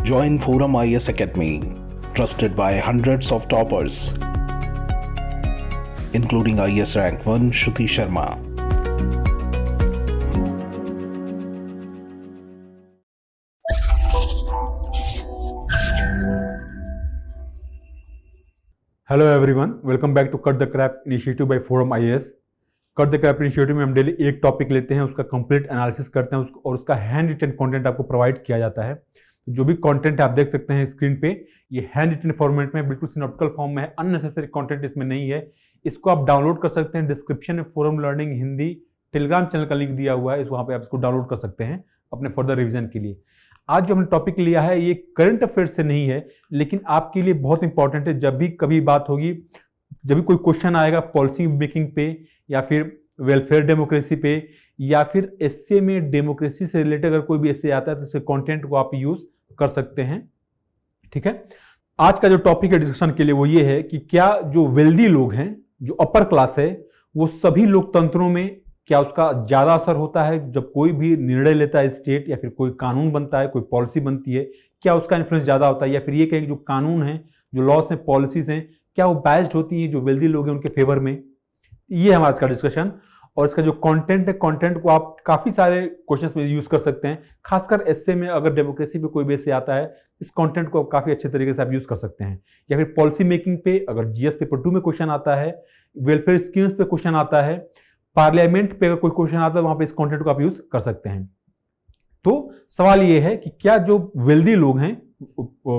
Join Forum IAS Academy, trusted by hundreds of toppers, including IAS Rank 1 Shruti Sharma. Hello everyone, welcome back to cut the crap initiative by forum IAS. Cut the crap initiative में हम daily एक topic लेते हैं, उसका complete analysis करते हैं और उसका हैंड रिटन कंटेंट आपको प्रोवाइड किया जाता है। जो भी कंटेंट आप देख सकते हैं स्क्रीन पे, ये हैंड रिटन फॉर्मेट में बिल्कुल सिनॉप्टिकल फॉर्म में है, अननेसेसरी कंटेंट इसमें नहीं है। इसको आप डाउनलोड कर सकते हैं। डिस्क्रिप्शन में forum learning Hindi Telegram channel का लिंक दिया हुआ है, वहाँ पे आप इसको डाउनलोड कर सकते हैं अपने फर्दर रिविजन के लिए। आज जो हमने टॉपिक लिया है ये करंट अफेयर्स से नहीं है, लेकिन आपके लिए बहुत इंपॉर्टेंट है। जब भी कभी बात होगी, जब भी कोई क्वेश्चन आएगा पॉलिसी मेकिंग पे या फिर वेलफेयर डेमोक्रेसी पे या फिर एसए में डेमोक्रेसी से रिलेटेड अगर कोई भी एसए आता है तो उसके कंटेंट को आप यूज कर सकते हैं। ठीक है, आज का जो टॉपिक है डिस्कशन के लिए वो ये है कि क्या जो वेल्दी लोग हैं, जो अपर क्लास है, वो सभी लोकतंत्रों में क्या उसका ज्यादा असर होता है? जब कोई भी निर्णय लेता है स्टेट या फिर कोई कानून बनता है, कोई पॉलिसी बनती है, क्या उसका इन्फ्लुएंस ज्यादा होता है? या फिर ये कहें जो कानून है, जो लॉस हैं, पॉलिसीज हैं, क्या वो बायस्ड होती हैं जो वेल्दी लोग हैं उनके फेवर में? ये हमारा आज का डिस्कशन। और इसका जो कंटेंट है, कंटेंट को आप काफी सारे क्वेश्चंस में यूज कर सकते हैं। खासकर एसए में अगर डेमोक्रेसी पे कोई भी एसए आता है, इस कंटेंट को काफी अच्छे तरीके से आप यूज कर सकते हैं। या फिर पॉलिसी मेकिंग पे अगर जीएस पेपर 2 में क्वेश्चन आता है, वेलफेयर स्कीम्स पे क्वेश्चन आता है, पार्लियामेंट पे अगर कोई क्वेश्चन आता है, वहां पे इस कंटेंट को आप यूज कर सकते हैं। तो सवाल ये है कि क्या जो वेल्दी लोग हैं,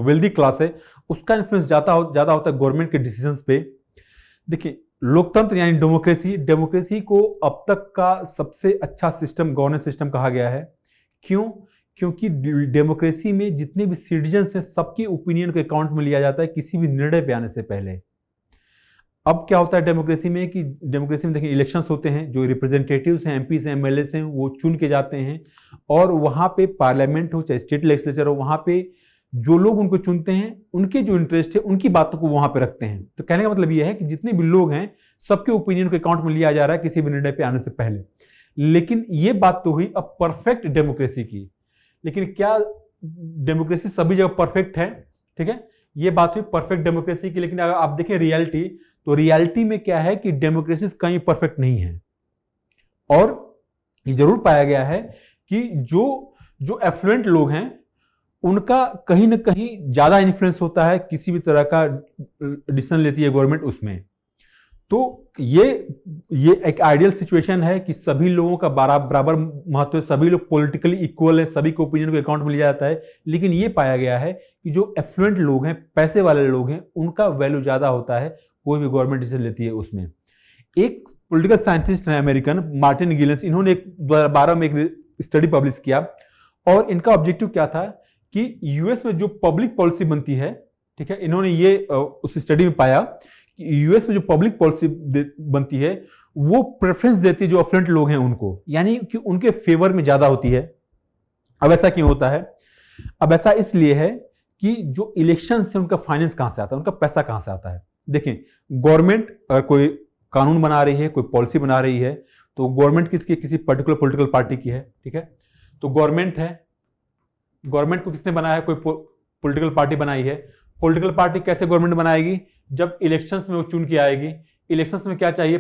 वेल्दी क्लास है, उसका इन्फ्लुएंस ज्यादा होता है गवर्नमेंट के डिसीजंस पे? देखिए, लोकतंत्र यानी डेमोक्रेसी को अब तक का सबसे अच्छा सिस्टम गवर्नेंस सिस्टम कहा गया है। क्यों? क्योंकि डेमोक्रेसी में जितने भी सिटीजन्स हैं सबकी ओपिनियन को अकाउंट में लिया जाता है किसी भी निर्णय पे आने से पहले। अब क्या होता है डेमोक्रेसी में कि डेमोक्रेसी में देखिए इलेक्शंस होते हैं, जो रिप्रेजेंटेटिव्स हैं, एमपीस हैं, एमएलएस हैं, वो चुन के जाते हैं और वहां पे पार्लियामेंट हो चाहे स्टेट लेजिस्लेचर हो, वहां पे जो लोग उनको चुनते हैं उनके जो इंटरेस्ट है उनकी बातों को वहां पे रखते हैं। तो कहने का मतलब यह है कि जितने भी लोग हैं सबके ओपिनियन को अकाउंट में लिया जा रहा है किसी भी निर्णय पे आने से पहले। लेकिन ये बात तो हुई अब परफेक्ट डेमोक्रेसी की, लेकिन क्या डेमोक्रेसी सभी जगह परफेक्ट है? ठीक है, ये बात हुई परफेक्ट डेमोक्रेसी की। लेकिन अगर आप देखें रियलिटी, तो रियलिटी में क्या है कि डेमोक्रेसी कहीं परफेक्ट नहीं है। और ये जरूर पाया गया है कि जो एफ्लुएंट लोग हैं उनका कहीं ना कहीं ज्यादा इन्फ्लुएंस होता है किसी भी तरह का डिसीजन लेती है गवर्नमेंट उसमें। तो ये एक आइडियल सिचुएशन है कि सभी लोगों का बराबर महत्व है, सभी लोग पॉलिटिकली इक्वल है, सभी के ओपिनियन को अकाउंट में लिया जाता है। लेकिन ये पाया गया है कि जो एफ्लुएंट लोग हैं, पैसे वाले लोग हैं, उनका वैल्यू ज्यादा होता है कोई भी गवर्नमेंट डिसीजन लेती है उसमें। एक पॉलिटिकल साइंटिस्ट है अमेरिकन, मार्टिन गिलेंस, इन्होंने 2012 में एक स्टडी पब्लिश किया और इनका ऑब्जेक्टिव क्या था कि यूएस में जो पब्लिक पॉलिसी बनती है, ठीक है, इन्होंने ये उस स्टडी में पाया कि यूएस में जो पब्लिक पॉलिसी बनती है वो प्रेफरेंस देती है जो एफ्लुएंट लोग हैं उनको, यानी कि उनके फेवर में ज्यादा होती है। अब ऐसा क्यों होता है? अब ऐसा इसलिए है कि जो इलेक्शन से उनका फाइनेंस कहां से आता है, उनका पैसा कहां से आता है। देखें, गवर्नमेंट अगर कोई कानून बना रही है, कोई पॉलिसी बना रही है, तो गवर्नमेंट किसकी? किसी पर्टिकुलर पॉलिटिकल पार्टी की है। ठीक है, तो गवर्नमेंट है, गवर्नमेंट को किसने बनाया है? कोई पॉलिटिकल पार्टी बनाई है। पॉलिटिकल पार्टी कैसे गवर्नमेंट बनाएगी? जब इलेक्शंस में वो चुन के आएगी। इलेक्शंस में क्या चाहिए?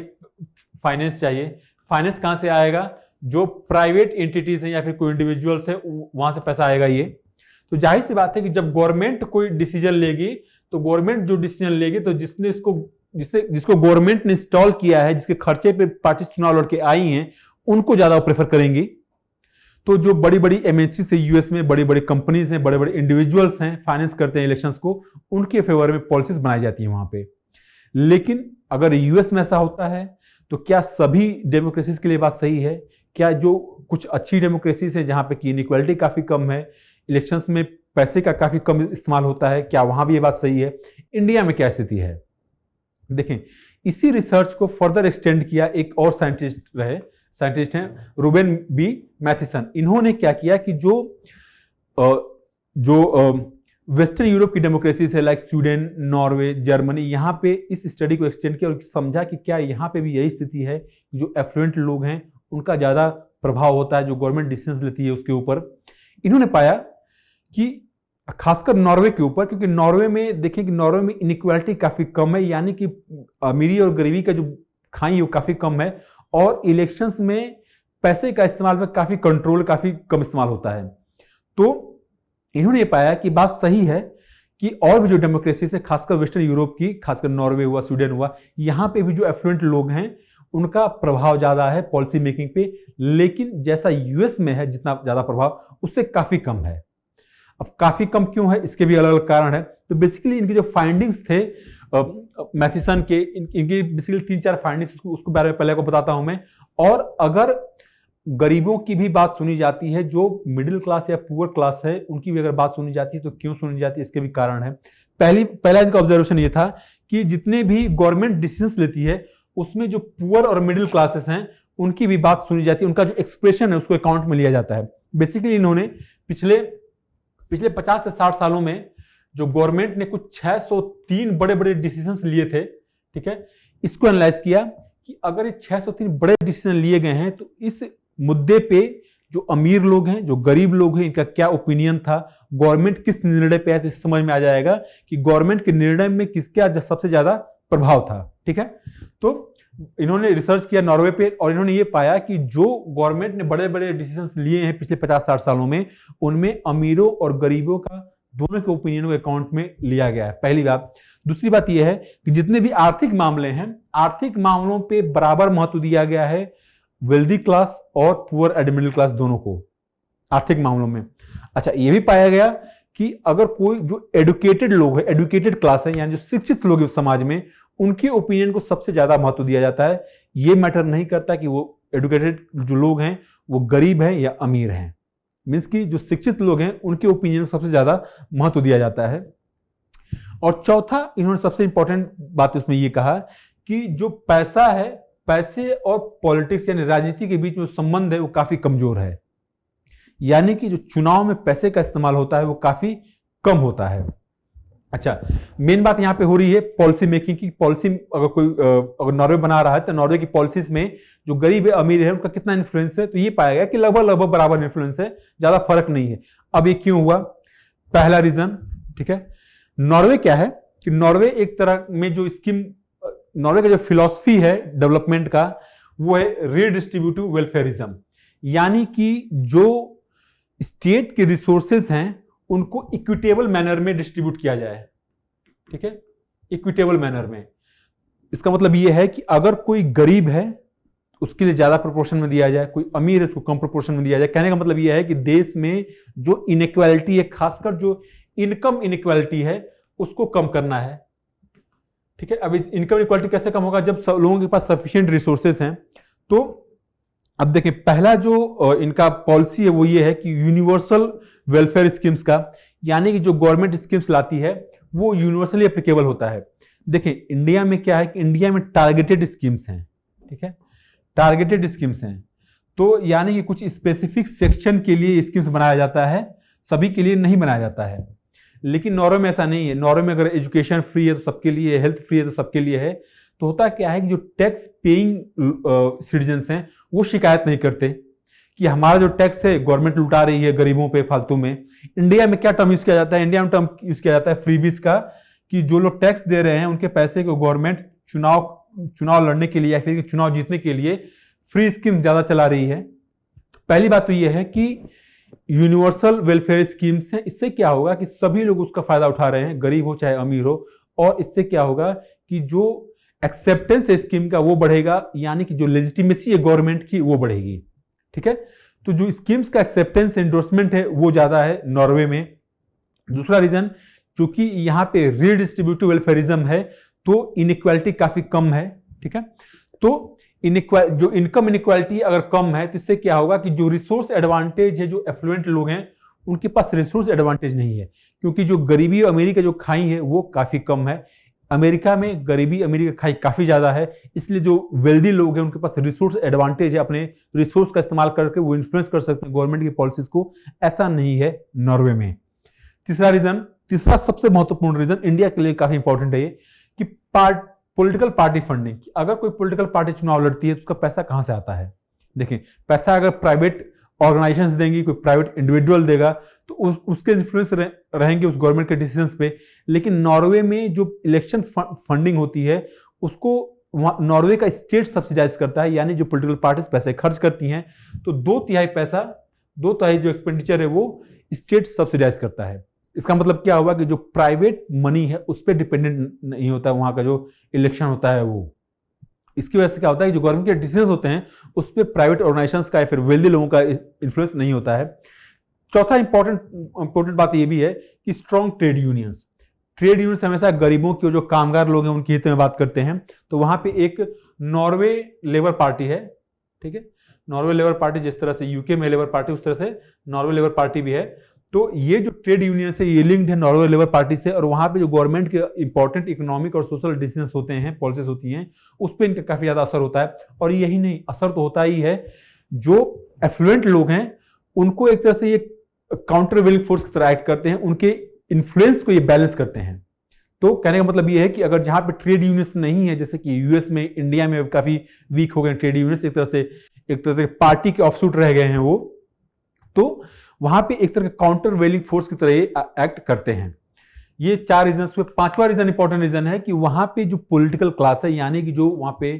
फाइनेंस चाहिए। फाइनेंस कहां से आएगा? जो प्राइवेट एंटिटीज हैं या फिर कोई इंडिविजुअल्स है वहां से पैसा आएगा। ये तो जाहिर सी बात है कि जब गवर्नमेंट कोई डिसीजन लेगी, तो गवर्नमेंट जो डिसीजन लेगी, तो जिसको गवर्नमेंट ने इंस्टॉल किया है, जिसके खर्चे पे पार्टी चुनाव लड़के आई हैं, उनको ज्यादा प्रेफर करेंगी। तो जो बड़ी बड़ी एमएनसी से यूएस में बड़ी बड़ी कंपनीज हैं, बड़े बड़े इंडिविजुअल्स हैं, फाइनेंस करते हैं इलेक्शंस को, उनके फेवर में पॉलिसीज बनाई जाती हैं वहां पे। लेकिन अगर यूएस में ऐसा होता है तो क्या सभी डेमोक्रेसीज के लिए बात सही है? क्या जो कुछ अच्छी डेमोक्रेसीज है जहां पे की इनइक्वालिटी काफी कम है, इलेक्शंस में पैसे का काफी कम इस्तेमाल होता है, क्या वहां भी ये बात सही है? इंडिया में क्या स्थिति है? देखें, इसी रिसर्च को फर्दर एक्सटेंड किया एक और साइंटिस्ट हैं रूबेन बी मैथिसन। इन्होंने क्या किया कि जो वेस्टर्न यूरोप की डेमोक्रेसी है लाइक स्वीडन, नॉर्वे, जर्मनी, यहाँ पे इस स्टडी को एक्सटेंड किया और समझा कि क्या यहाँ पे भी यही स्थिति है कि जो एफ्लुएंट लोग हैं उनका ज्यादा प्रभाव होता है जो गवर्नमेंट डिसीजन लेती है उसके ऊपर। इन्होंने पाया कि खासकर नॉर्वे के ऊपर, क्योंकि नॉर्वे में देखिए कि नॉर्वे में इनइक्वालिटी काफी कम है, यानी कि अमीरी और गरीबी का जो खाई है वो काफी कम है, और इलेक्शंस में पैसे का इस्तेमाल में काफी कंट्रोल, काफी कम इस्तेमाल होता है। तो इन्होंने ये पाया कि बात सही है कि और भी जो डेमोक्रेसी से, खासकर वेस्टर्न यूरोप की, खासकर नॉर्वे हुआ, स्वीडन हुआ, यहाँ पे भी जो एफ्लुएंट लोग हैं उनका प्रभाव ज्यादा है पॉलिसी मेकिंग पे, लेकिन जैसा यूएस में है जितना ज्यादा प्रभाव, उससे काफी कम है। अब काफी कम क्यों है, इसके भी अलग अलग कारण है। तो बेसिकली इनके जो फाइंडिंग्स थे मैथिसन के, इनकी बेसिकली 3-4 फाइंडिंग्स, उसको बारे में पहले को बताता हूं मैं। और अगर गरीबों की भी बात सुनी जाती है, जो मिडिल क्लास या पुअर क्लास है, उनकी भी अगर बात सुनी जाती है, तो क्यों सुनी जाती है, इसके भी कारण है। पहला इनका ऑब्जर्वेशन ये था कि जितने भी गवर्नमेंट डिसीजंस लेती है उसमें जो पुअर और मिडिल क्लासेस हैं उनकी भी बात सुनी जाती है, उनका जो एक्सप्रेशन है उसको अकाउंट में लिया जाता है। बेसिकली इन्होंने पिछले 50 से 60 सालों में जो गवर्नमेंट ने कुछ 603 बड़े बड़े डिसीजंस लिए थे, ठीक है, इसको एनालाइज किया कि अगर ये 603 बड़े डिसीजन लिए गए हैं तो इस मुद्दे पे जो अमीर लोग हैं, जो गरीब लोग हैं, इनका क्या ओपिनियन था, गवर्नमेंट किस निर्णय पे आया, तो इससे समझ में आ जाएगा कि गवर्नमेंट के निर्णय में किसका सबसे ज्यादा प्रभाव था। ठीक है, तो इन्होंने रिसर्च किया नॉर्वे पे, और इन्होंने ये पाया कि जो गवर्नमेंट ने बड़े बड़े डिसीजंस लिए हैं पिछले 50-60 सालों में, उनमें अमीरों और गरीबों का दोनों के ओपिनियन को अकाउंट में लिया गया है, पहली बात। दूसरी बात यह है कि जितने भी आर्थिक मामले हैं, आर्थिक मामलों पे बराबर महत्व दिया गया है वेल्दी क्लास और पुअर एंड मिडिल क्लास दोनों को आर्थिक मामलों में। अच्छा, यह भी पाया गया कि अगर कोई जो एडुकेटेड लोग है, एडुकेटेड क्लास है, यानी जो शिक्षित लोग हैं उस समाज में, उनके ओपिनियन को सबसे ज्यादा महत्व दिया जाता है। यह मैटर नहीं करता कि वो एडुकेटेड जो लोग हैं वो गरीब हैं या अमीर हैं, मीन्स कि जो शिक्षित लोग हैं उनके ओपिनियन को सबसे ज्यादा महत्व दिया जाता है। और चौथा, इन्होंने सबसे इंपॉर्टेंट बात उसमें यह कहा कि जो पैसा है, पैसे और पॉलिटिक्स यानी राजनीति के बीच में संबंध है वो काफी कमजोर है, यानी कि जो चुनाव में पैसे का इस्तेमाल होता है वो काफी कम होता है। अच्छा, मेन बात यहां पे हो रही है पॉलिसी मेकिंग की। पॉलिसी अगर नॉर्वे बना रहा है तो नॉर्वे की पॉलिसीज में जो गरीब है अमीर है उनका कितना इन्फ्लुएंस है, तो ये पाया गया कि लगभग बराबर इन्फ्लुएंस है, ज्यादा फर्क नहीं है। अब ये क्यों हुआ? पहला रीजन, ठीक है, नॉर्वे क्या है कि नॉर्वे एक तरह में जो स्कीम, नॉर्वे का जो फिलॉसफी है डेवलपमेंट का, वो है रीडिस्ट्रीब्यूटिव वेलफेयरिज्म, यानी कि जो स्टेट के रिसोर्सेज हैं उनको इक्विटेबल मैनर में डिस्ट्रीब्यूट किया जाए। ठीक है, इक्विटेबल मैनर में, इसका मतलब यह है कि अगर कोई गरीब है उसके लिए ज्यादा प्रोपोर्शन में दिया जाए, कोई अमीर है उसको कम प्रोपोर्शन में दिया जाए। कहने का मतलब यह है कि देश में जो इनइक्वालिटी है, खासकर जो इनकम इनइक्वालिटी है, उसको कम करना है। ठीक है, अब इस इनकम इनइक्वालिटी कैसे कम होगा? जब लोगों के पास सफिशिएंट रिसोर्सेज हैं। तो अब देखिए, पहला जो इनका पॉलिसी है वो ये है कि यूनिवर्सल वेलफेयर स्कीम्स का, यानी कि जो गवर्नमेंट स्कीम्स लाती है वो यूनिवर्सली एप्लीकेबल होता है। देखिए, इंडिया में क्या है कि इंडिया में टारगेटेड स्कीम्स हैं। ठीक है, टारगेटेड स्कीम्स हैं, तो यानी कि कुछ स्पेसिफिक सेक्शन के लिए स्कीम्स बनाया जाता है, सभी के लिए नहीं बनाया जाता है। लेकिन नॉर्वे में ऐसा नहीं है। नॉर्वे में अगर एजुकेशन फ्री है तो सबके लिए, हेल्थ फ्री है तो सबके लिए है। तो होता क्या है कि जो टैक्स पेइंग सिटीजन्स हैं वो शिकायत नहीं करते कि हमारा जो टैक्स है गवर्नमेंट लुटा रही है गरीबों पे फालतू में। इंडिया में क्या टर्म यूज किया जाता है? इंडिया में टर्म यूज किया जाता है फ्रीबीज का, कि जो लोग टैक्स दे रहे हैं उनके पैसे को गवर्नमेंट चुनाव लड़ने के लिए या फिर चुनाव जीतने के लिए फ्री स्कीम ज्यादा चला रही है। तो पहली बात तो यह है कि यूनिवर्सल वेलफेयर स्कीम्स हैं, इससे क्या होगा कि सभी लोग उसका फायदा उठा रहे हैं, गरीब हो चाहे अमीर हो। और इससे क्या होगा कि जो एक्सेप्टेंस है स्कीम का वो बढ़ेगा, यानी कि जो लेजिटिमेसी है गवर्नमेंट की वो बढ़ेगी। ठीक है, तो जो स्कीम्स का एक्सेप्टेंस एंडोर्समेंट है वो ज्यादा है नॉर्वे में। दूसरा रीजन, चूंकि यहाँ पे रीडिस्ट्रीब्यूटिव वेलफेयरिज्म है तो इनइक्वालिटी काफी कम है। ठीक है, तो जो इनकम इनइक्वालिटी अगर कम है तो इससे क्या होगा कि जो रिसोर्स एडवांटेज है, जो एफ्लुएंट लोग हैं उनके पास रिसोर्स एडवांटेज नहीं है, क्योंकि जो गरीबी और अमीरी का जो खाई है वो काफी कम है। अमेरिका में गरीबी अमीरी का खाई काफी ज्यादा है, इसलिए जो वेल्दी लोग हैं उनके पास रिसोर्स एडवांटेज है, अपने रिसोर्स का इस्तेमाल करके वो इन्फ्लुएंस कर सकते हैं गवर्नमेंट की पॉलिसीज को। ऐसा नहीं है नॉर्वे में। तीसरा सबसे महत्वपूर्ण रीजन इंडिया के लिए काफी इंपॉर्टेंट है ये कि पॉलिटिकल पार्टी फंडिंग। अगर कोई पॉलिटिकल पार्टी चुनाव लड़ती है तो उसका पैसा कहां से आता है? देखिए, पैसा अगर प्राइवेट ऑर्गेनाइजेशंस देंगी, कोई प्राइवेट इंडिविजुअल देगा, तो उसके इन्फ्लुएंस रहेंगे उस गवर्नमेंट के डिसीजंस पे। लेकिन नॉर्वे में जो इलेक्शन फंडिंग होती है उसको नॉर्वे का स्टेट सब्सिडाइज करता है, यानी जो पॉलिटिकल पार्टीज पैसे खर्च करती हैं तो 2/3 जो एक्सपेंडिचर है वो स्टेट सब्सिडाइज करता है। इसका मतलब क्या हुआ कि जो प्राइवेट मनी है उस पर डिपेंडेंट नहीं होता वहां का जो इलेक्शन होता है वो। इसकी वजह से क्या होता है कि जो गवर्नमेंट के डिसीजन होते हैं उस पर प्राइवेट ऑर्गेनाइजेशंस का या फिर वेल्दी लोगों का इन्फ्लुएंस नहीं होता है। चौथा इंपॉर्टेंट बात यह भी है कि स्ट्रॉन्ग ट्रेड यूनियंस हमेशा गरीबों के जो कामगार लोग हैं उनके हित में बात करते हैं। तो वहां पे एक नॉर्वे लेबर पार्टी है, ठीक है, नॉर्वे लेबर पार्टी, जिस तरह से यूके में लेबर पार्टी उस तरह से नॉर्वे लेबर पार्टी भी है। तो ये जो ट्रेड यूनियन से ये लिंक्ड है नॉर्वे लेबर पार्टी से, और वहां पे जो गवर्नमेंट के इंपॉर्टेंट इकोनॉमिक और सोशल डिसीजंस होते हैं, पॉलिसीज होती हैं, उस पर इनका काफी ज्यादा असर होता है। और यही नहीं, असर तो होता ही है, जो एफ्लुएंट लोग हैं उनको एक तरह से ये काउंटर वेलिंग फोर्स की तरह एक्ट करते हैं, उनके इन्फ्लुएंस को ये बैलेंस करते हैं। तो कहने का मतलब ये है कि अगर जहां पे ट्रेड यूनियंस नहीं है, जैसे कि यूएस में, इंडिया में काफी वीक हो गए ट्रेड यूनियंस, एक तरह से पार्टी के ऑफशूट रह गए हैं वो, तो वहां पे एक तरह के काउंटर वेलिंग फोर्स की तरह एक्ट करते हैं। ये 4 रीजन हुए। 5वां रीजन इंपॉर्टेंट रीजन है कि वहां पे जो पॉलिटिकल क्लास है, यानी कि जो वहां पे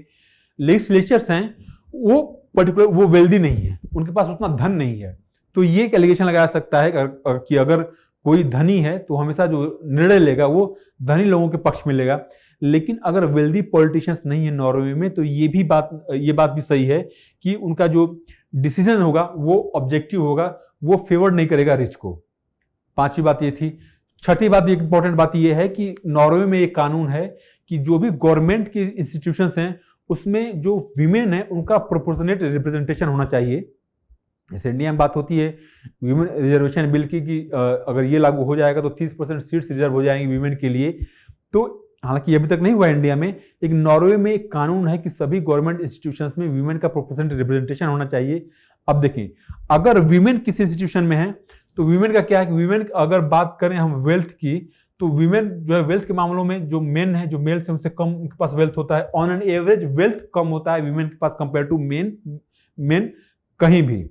लेजिस्लेचर्स हैं, वो पर्टिकुलर वो वेल्दी नहीं है, उनके पास उतना धन नहीं है। तो ये एक एलिगेशन लगाया सकता है कि अगर कोई धनी है तो हमेशा जो निर्णय लेगा वो धनी लोगों के पक्ष में लेगा। लेकिन अगर वेल्दी पॉलिटिशियंस नहीं है नॉर्वे में, तो ये बात भी सही है कि उनका जो डिसीजन होगा वो ऑब्जेक्टिव होगा, वो फेवर नहीं करेगा रिच को। 5वीं बात ये थी। 6ठी बात, एक इंपॉर्टेंट बात ये है कि नॉर्वे में एक कानून है कि जो भी गवर्नमेंट के इंस्टीट्यूशंस हैं उसमें जो विमेन है उनका प्रोपोर्शनेट रिप्रेजेंटेशन होना चाहिए। जैसे इंडिया में बात होती है विमेन रिजर्वेशन बिल की, कि अगर ये लागू हो जाएगा तो 30% सीट्स रिजर्व हो जाएंगी विमेन के लिए। तो हालांकि अभी तक नहीं हुआ इंडिया में, लेकिन नॉर्वे में एक कानून है कि सभी गवर्नमेंट इंस्टीट्यूशंस में विमेन का प्रोपोर्शनेट रिप्रेजेंटेशन होना चाहिए। अब देखिए, अगर विमेन किसी इंस्टीट्यूशन में है तो विमेन का क्या है कि विमेन, अगर बात करें हम वेल्थ की, तो विमेन जो है वेल्थ के मामलों में जो मेन है, जो मेल से उनसे कम उनके पास वेल्थ होता है। ऑन एन एवरेज वेल्थ कम होता है विमेन के पास कंपेयर टू मेन कहीं भी।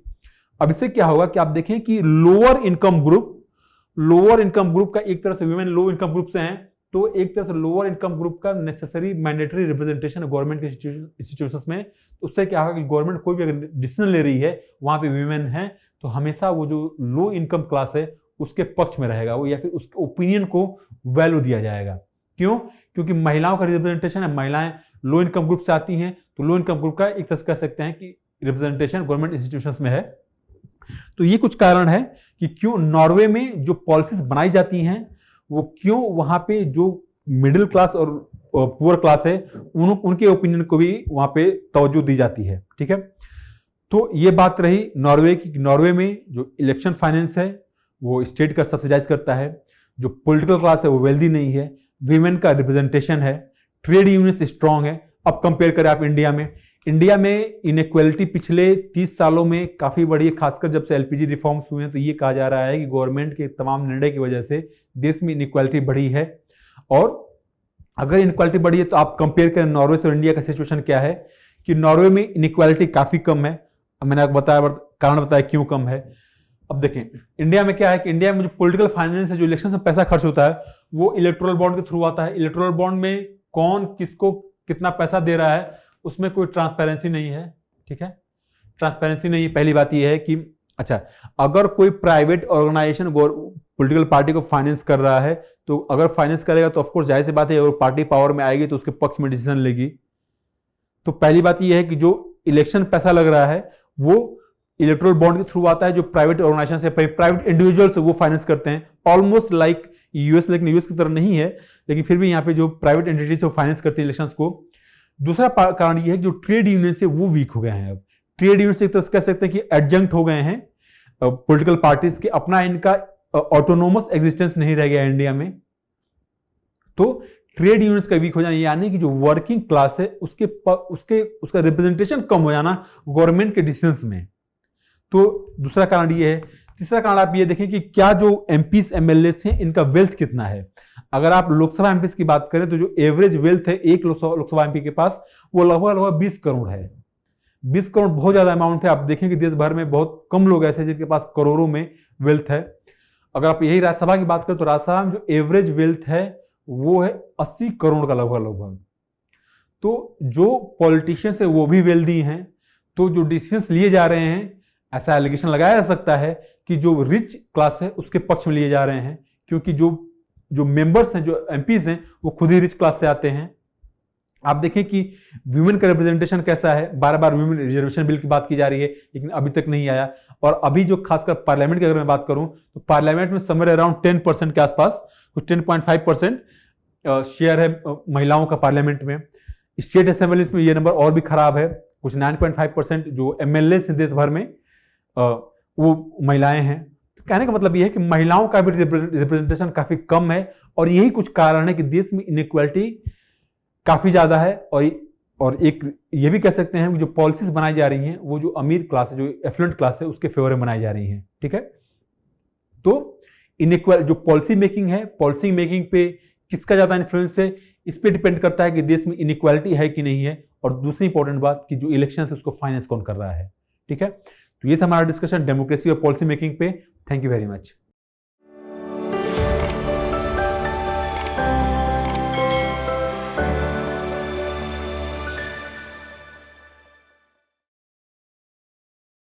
अब इससे क्या होगा कि आप देखें कि लोअर इनकम ग्रुप का, एक तरह से विमेन लो इनकम ग्रुप से हैं, तो एक तरह से लोअर इनकम ग्रुप का नेसेसरी मैंडेटरी रिप्रेजेंटेशन गवर्नमेंट के इंस्टीट्यूशंस में। उससे क्या होगा कि गवर्नमेंट कोई भी अगर डिसीजन ले रही है वहां पे विमेन है, तो हमेशा वो जो लो इनकम क्लास है उसके पक्ष में रहेगा वो, या फिर उसके ओपिनियन को वैल्यू दिया जाएगा। क्यों? क्योंकि महिलाओं का रिप्रेजेंटेशन है, महिलाएं लो इनकम ग्रुप से आती हैं, तो लो इनकम ग्रुप का एक तरह से कह सकते हैं कि रिप्रेजेंटेशन गवर्नमेंट इंस्टीट्यूशंस में है। तो ये कुछ कारण है कि क्यों नॉर्वे में जो पॉलिसीज बनाई जाती हैं वो क्यों वहां पे जो मिडिल क्लास और पुअर क्लास है उनके ओपिनियन को भी वहां पे तवज्जो दी जाती है। ठीक है, तो ये बात रही नॉर्वे की। नॉर्वे में जो इलेक्शन फाइनेंस है वो स्टेट का सब्सिडाइज करता है, जो पॉलिटिकल क्लास है वो वेल्दी नहीं है, वीमेन का रिप्रेजेंटेशन है, ट्रेड यूनियन स्ट्रांग है। अब कंपेयर करें आप इंडिया में इनइक्वालिटी पिछले 30 सालों में काफी बढ़ी है, खासकर जब से एलपीजी रिफॉर्म्स हुए हैं। तो ये कहा जा रहा है कि गवर्नमेंट के तमाम निर्णय की वजह से देश में इनइक्वालिटी बढ़ी है। और अगर इनइक्वालिटी बढ़ी है तो आप कंपेयर करें नॉर्वे से और इंडिया का सिचुएशन क्या है कि नॉर्वे में इनइक्वालिटी काफी कम है। अब मैंने आपको कारण बताया क्यों कम है। अब देखें इंडिया में क्या है कि इंडिया में जो पॉलिटिकल फाइनेंस है, जो इलेक्शन से पैसा खर्च होता है, वो इलेक्टोरल बॉन्ड के थ्रू आता है। इलेक्टोरल बॉन्ड में कौन किसको कितना पैसा दे रहा है उसमें कोई ट्रांसपेरेंसी नहीं है। ठीक है, ट्रांसपेरेंसी नहीं है। पहली बात यह है कि अच्छा, अगर कोई प्राइवेट ऑर्गेनाइजेशन पॉलिटिकल पार्टी को फाइनेंस कर रहा है, तो अगर फाइनेंस करेगा तो ऑफकोर्स जाहिर सी बात है अगर पार्टी पावर में आएगी तो उसके पक्ष में डिसीजन लेगी। तो पहली बात यह है कि जो इलेक्शन पैसा लग रहा है वो इलेक्टोरल बॉन्ड के थ्रू आता है, जो प्राइवेट ऑर्गेनाइजेशन से, प्राइवेट इंडिविजुअल्स वो फाइनेंस करते हैं, ऑलमोस्ट लाइक यूएस। लेकिन यूएस की तरह नहीं है, लेकिन फिर भी यहाँ पे जो प्राइवेट एंटिटी से फाइनेंस करते हैं इलेक्शंस को। दूसरा कारण ये है कि जो ट्रेड यूनियन से वो वीक हो गए हैं। अब ट्रेड यूनियन से एक तरह से कह सकते हैं कि एडजंक्ट हो गए हैं पॉलिटिकल पार्टीज के, अपना इनका ऑटोनोमस एग्जिस्टेंस नहीं रह गया इंडिया में। तो ट्रेड यूनियंस का वीक हो जाना, यानी कि जो वर्किंग क्लास है उसका रिप्रेजेंटेशन कम हो जाना गवर्नमेंट के डिसीजंस में। तो दूसरा कारण ये है। तीसरा कारण आप ये देखें कि क्या जो एमपीज एमएलएस हैं इनका वेल्थ कितना है। अगर आप लोकसभा एमपीज की बात करें तो जो एवरेज वेल्थ है एक लोकसभा एमपी के पास वो लगभग 20 करोड़ है। 20 करोड़ बहुत ज्यादा अमाउंट है। आप देखें कि देश भर में बहुत कम लोग ऐसे जिनके पास करोड़ों में वेल्थ है। अगर आप यही राज्यसभा की बात करें तो राज्यसभा में जो एवरेज वेल्थ है वो है 80 करोड़ का लगभग। तो जो पॉलिटिशियंस है वो भी वेल्दी हैं, तो जो डिसीजंस लिए जा रहे हैं, ऐसा एलिगेशन लगाया जा सकता है कि जो रिच क्लास है उसके पक्ष में लिए जा रहे हैं, क्योंकि जो मेंबर्स हैं, जो एमपीज हैं, वो खुद ही रिच क्लास से आते हैं। आप देखें कि वुमेन का रिप्रेजेंटेशन कैसा है, बार बार वुमेन रिजर्वेशन बिल की बात की जा रही है लेकिन अभी तक नहीं आया। और अभी जो खासकर पार्लियामेंट की अगर मैं बात करूं तो पार्लियामेंट में समवेयर अराउंड 10% के आसपास, कुछ 10.5% शेयर है महिलाओं का पार्लियामेंट में। स्टेट असेंबलीज में ये नंबर और भी खराब है, कुछ 9.5% जो एमएलए हैं देश भर में वो महिलाएं हैं। कहने का मतलब ये है कि महिलाओं का भी रिप्रेजेंटेशन काफी कम है, और यही कुछ कारण है कि देश में इनइक्वालिटी काफी ज्यादा है। और एक ये भी कह सकते हैं कि जो पॉलिसीज बनाई जा रही हैं वो जो अमीर क्लास है, जो एफ्लुएंट क्लास है, उसके फेवर में बनाई जा रही हैं। ठीक है, तो इनइक्वल जो पॉलिसी मेकिंग है, पॉलिसी मेकिंग पे किसका ज्यादा इन्फ्लुएंस है, इस पे डिपेंड करता है कि देश में इनइक्वालिटी है कि नहीं है। और दूसरी इंपॉर्टेंट बात कि जो इलेक्शन है उसको फाइनेंस कौन कर रहा है। ठीक है, तो ये था हमारा डिस्कशन डेमोक्रेसी और पॉलिसी मेकिंग पे। Thank you very much.